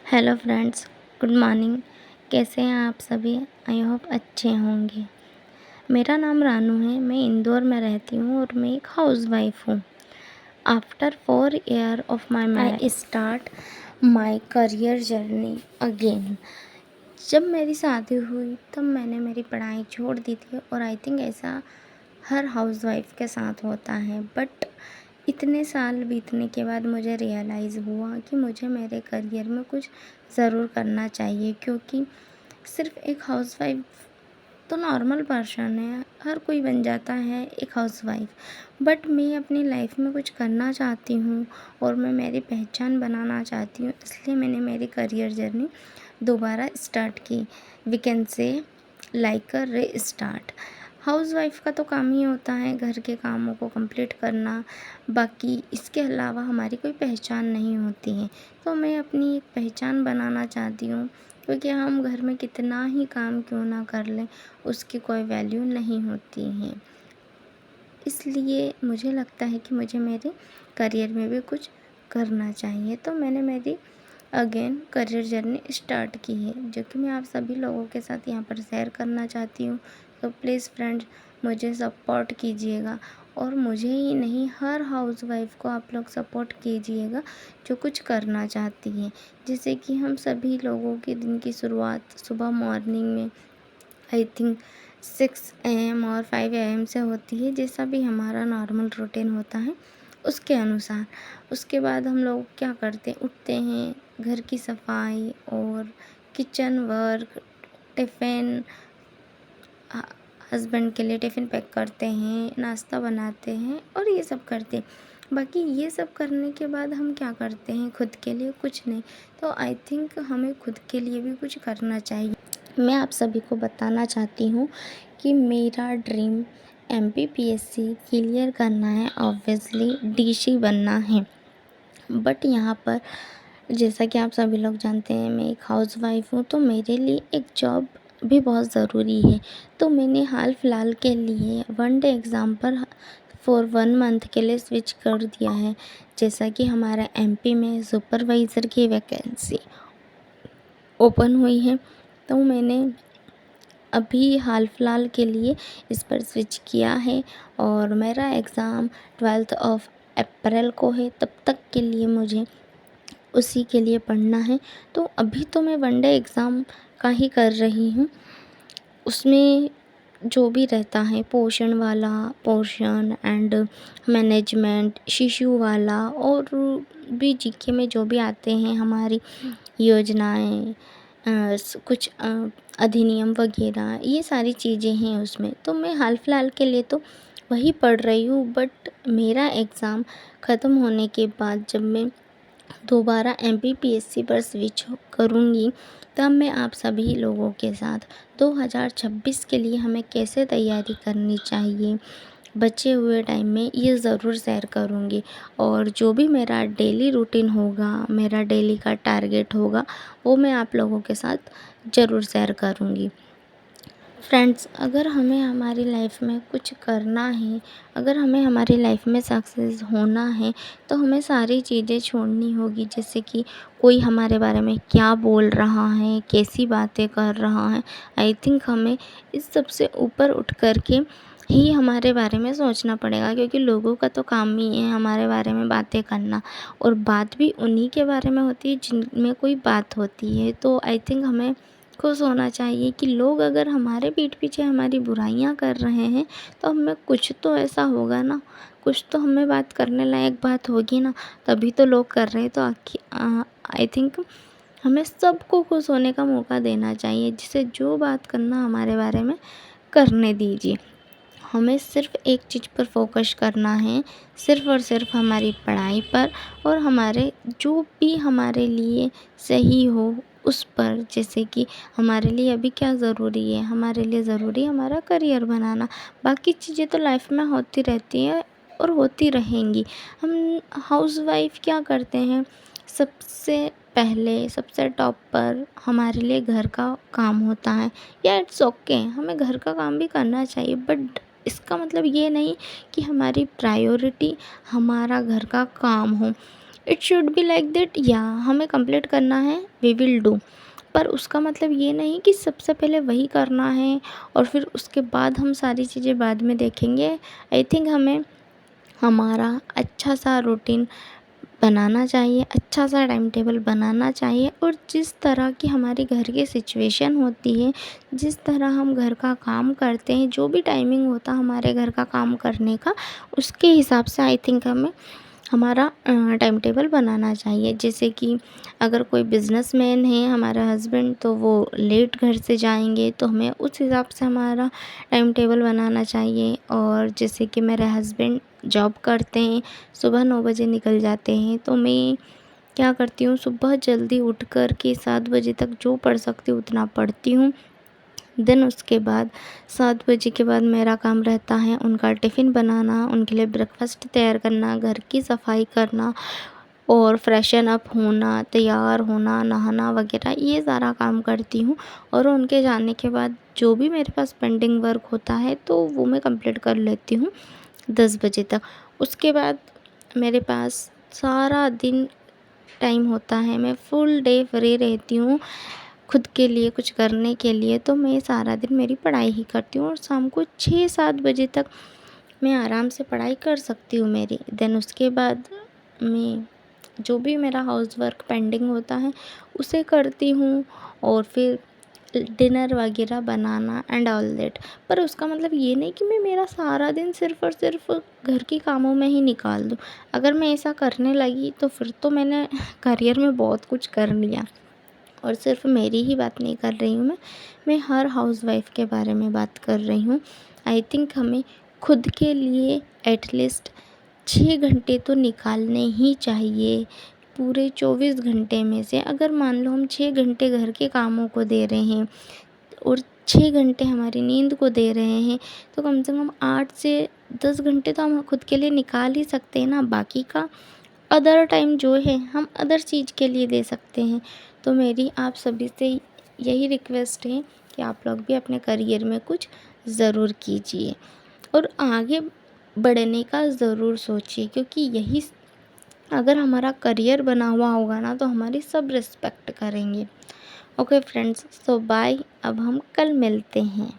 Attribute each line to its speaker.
Speaker 1: Hello friends, good morning. कैसे हैं आप सभी? आई होप अच्छे होंगे। मेरा नाम रानू है, मैं इंदौर में रहती हूँ और मैं एक हाउसवाइफ हूँ। After 4 year of my marriage I start my career journey again. जब मेरी शादी हुई तब मैंने मेरी पढ़ाई छोड़ दी थी और आई थिंक ऐसा हर हाउसवाइफ के साथ होता है। बट इतने साल बीतने के बाद मुझे रियलाइज़ हुआ कि मुझे मेरे करियर में कुछ ज़रूर करना चाहिए, क्योंकि सिर्फ एक हाउसवाइफ तो नॉर्मल पर्सन है, हर कोई बन जाता है एक हाउसवाइफ। बट मैं अपनी लाइफ में कुछ करना चाहती हूँ और मैं मेरी पहचान बनाना चाहती हूँ, इसलिए मैंने मेरी करियर जर्नी दोबारा स्टार्ट की। We can say like a restart. Housewife का तो काम ही होता है घर के कामों को कंप्लीट करना, बाकी इसके अलावा हमारी कोई पहचान नहीं होती है। तो मैं अपनी एक पहचान बनाना चाहती हूँ, क्योंकि हम घर में कितना ही काम क्यों ना कर लें, उसकी कोई वैल्यू नहीं होती है। इसलिए मुझे लगता है कि मुझे मेरे करियर में भी कुछ करना चाहिए, तो मैंने मेरी अगेन करियर जर्नी स्टार्ट की है, जो कि मैं आप सभी लोगों के साथ यहाँ पर शेयर करना चाहती हूँ। तो प्लीज़ फ्रेंड्स, मुझे सपोर्ट कीजिएगा और मुझे ही नहीं, हर हाउसवाइफ को आप लोग सपोर्ट कीजिएगा जो कुछ करना चाहती है। जैसे कि हम सभी लोगों के दिन की शुरुआत सुबह मॉर्निंग में आई थिंक 6 AM और 5 AM से होती है, जैसा भी हमारा नॉर्मल रूटीन होता है उसके अनुसार। उसके बाद हम लोग क्या करते हैं, उठते हैं, घर की सफाई और किचन वर्क, टिफ़िन, हस्बैंड के लिए टिफ़िन पैक करते हैं, नाश्ता बनाते हैं और ये सब करते हैं। बाकी ये सब करने के बाद हम क्या करते हैं, खुद के लिए कुछ नहीं। तो आई थिंक हमें खुद के लिए भी कुछ करना चाहिए। मैं आप सभी को बताना चाहती हूँ कि मेरा ड्रीम MPPSC क्लियर करना है, ऑब्वियसली DC बनना है। बट यहाँ पर जैसा कि आप सभी लोग जानते हैं, मैं एक हाउसवाइफ हूँ, तो मेरे लिए एक जॉब भी बहुत ज़रूरी है। तो मैंने हाल फिलहाल के लिए 1 डे एग्ज़ाम पर फॉर 1 मंथ के लिए स्विच कर दिया है। जैसा कि हमारा MP में सुपरवाइज़र की वैकेंसी ओपन हुई है, तो मैंने अभी हाल फिलहाल के लिए इस पर स्विच किया है और मेरा एग्ज़ाम 12 अप्रैल को है। तब तक के लिए मुझे उसी के लिए पढ़ना है। तो अभी तो मैं 1 डे एग्ज़ाम का ही कर रही हूँ। उसमें जो भी रहता है, पोर्शन वाला, पोर्शन एंड मैनेजमेंट, शिशु वाला और भी GK में जो भी आते हैं हमारी योजनाएं, कुछ अधिनियम वगैरह, ये सारी चीज़ें हैं उसमें। तो मैं हाल फिलहाल के लिए तो वही पढ़ रही हूँ। बट मेरा एग्ज़ाम ख़त्म होने के बाद जब मैं दोबारा MPPSC पर स्विच करूँगी, तब मैं आप सभी लोगों के साथ 2026 के लिए हमें कैसे तैयारी करनी चाहिए, बचे हुए टाइम में ये ज़रूर शेयर करूँगी। और जो भी मेरा डेली रूटीन होगा, मेरा डेली का टारगेट होगा, वो मैं आप लोगों के साथ ज़रूर शेयर करूँगी। फ्रेंड्स, अगर हमें हमारी लाइफ में कुछ करना है, अगर हमें हमारी लाइफ में सक्सेस होना है, तो हमें सारी चीज़ें छोड़नी होगी। जैसे कि कोई हमारे बारे में क्या बोल रहा है, कैसी बातें कर रहा है। आई थिंक हमें इस सब से ऊपर उठ कर के ही हमारे बारे में सोचना पड़ेगा, क्योंकि लोगों का तो काम ही है हमारे बारे में बातें करना, और बात भी उन्हीं के बारे में होती है जिनमें कोई बात होती है। तो आई थिंक हमें खुश होना चाहिए कि लोग अगर हमारे पीठ पीछे हमारी बुराइयां कर रहे हैं, तो हमें कुछ तो ऐसा होगा ना, कुछ तो हमें बात करने लायक बात होगी ना, तभी तो लोग कर रहे हैं। तो आई थिंक हमें सबको खुश होने का मौका देना चाहिए, जिसे जो बात करना हमारे बारे में करने दीजिए। हमें सिर्फ एक चीज़ पर फोकस करना है, सिर्फ और सिर्फ हमारी पढ़ाई पर, और हमारे जो भी हमारे लिए सही हो उस पर। जैसे कि हमारे लिए अभी क्या ज़रूरी है, हमारे लिए ज़रूरी है हमारा करियर बनाना। बाकी चीज़ें तो लाइफ में होती रहती हैं और होती रहेंगी। हम हाउसवाइफ क्या करते हैं, सबसे पहले सबसे टॉप पर हमारे लिए घर का काम होता है। या इट्स ओके, हमें घर का काम भी करना चाहिए, बट इसका मतलब ये नहीं कि हमारी प्रायोरिटी हमारा घर का काम हो। It should be like that, या हमें कंप्लीट करना है, वी विल डू। पर उसका मतलब ये नहीं कि सबसे पहले वही करना है और फिर उसके बाद हम सारी चीज़ें बाद में देखेंगे। आई थिंक हमें हमारा अच्छा सा रूटीन बनाना चाहिए, अच्छा सा टाइम टेबल बनाना चाहिए, और जिस तरह की हमारे घर की सिचुएशन होती है, जिस तरह हम घर का काम करते हैं, जो भी टाइमिंग होता है हमारे घर का काम करने का, उसके हिसाब से आई थिंक हमें हमारा टाइम टेबल बनाना चाहिए। जैसे कि अगर कोई बिजनेसमैन है हमारा हस्बैंड, तो वो लेट घर से जाएंगे, तो हमें उस हिसाब से हमारा टाइम टेबल बनाना चाहिए। और जैसे कि मेरे हस्बैंड जॉब करते हैं, सुबह 9 बजे निकल जाते हैं, तो मैं क्या करती हूँ, सुबह जल्दी उठ कर के 7 बजे तक जो पढ़ सकती हूँ उतना पढ़ती हूँ। देन उसके बाद 7 बजे के बाद मेरा काम रहता है उनका टिफ़िन बनाना, उनके लिए ब्रेकफास्ट तैयार करना, घर की सफाई करना और फ्रेशन अप होना, तैयार होना, नहाना वगैरह, ये सारा काम करती हूँ। और उनके जाने के बाद जो भी मेरे पास पेंडिंग वर्क होता है तो वो मैं कंप्लीट कर लेती हूँ 10 बजे तक। उसके बाद मेरे पास सारा दिन टाइम होता है, मैं फुल डे फ्री रहती हूँ खुद के लिए कुछ करने के लिए। तो मैं सारा दिन मेरी पढ़ाई ही करती हूँ और शाम को 6-7 बजे तक मैं आराम से पढ़ाई कर सकती हूँ मेरी। देन उसके बाद मैं जो भी मेरा हाउस वर्क पेंडिंग होता है उसे करती हूँ, और फिर डिनर वगैरह बनाना एंड ऑल दैट। पर उसका मतलब ये नहीं कि मैं मेरा सारा दिन सिर्फ़ और सिर्फ घर के कामों में ही निकाल दूँ। अगर मैं ऐसा करने लगी तो फिर तो मैंने करियर में बहुत कुछ कर लिया। और सिर्फ मेरी ही बात नहीं कर रही हूँ मैं हर हाउसवाइफ के बारे में बात कर रही हूँ। आई थिंक हमें खुद के लिए एटलीस्ट 6 घंटे तो निकालने ही चाहिए। पूरे 24 घंटे में से अगर मान लो हम 6 घंटे घर के कामों को दे रहे हैं और 6 घंटे हमारी नींद को दे रहे हैं, तो कम से कम 8 से 10 घंटे तो हम खुद के लिए निकाल ही सकते हैं ना। बाकी का अदर टाइम जो है हम अदर चीज़ के लिए दे सकते हैं। तो मेरी आप सभी से यही रिक्वेस्ट है कि आप लोग भी अपने करियर में कुछ ज़रूर कीजिए और आगे बढ़ने का ज़रूर सोचिए, क्योंकि यही अगर हमारा करियर बना हुआ होगा ना तो हमारी सब रिस्पेक्ट करेंगे। ओके फ्रेंड्स, सो बाय, अब हम कल मिलते हैं।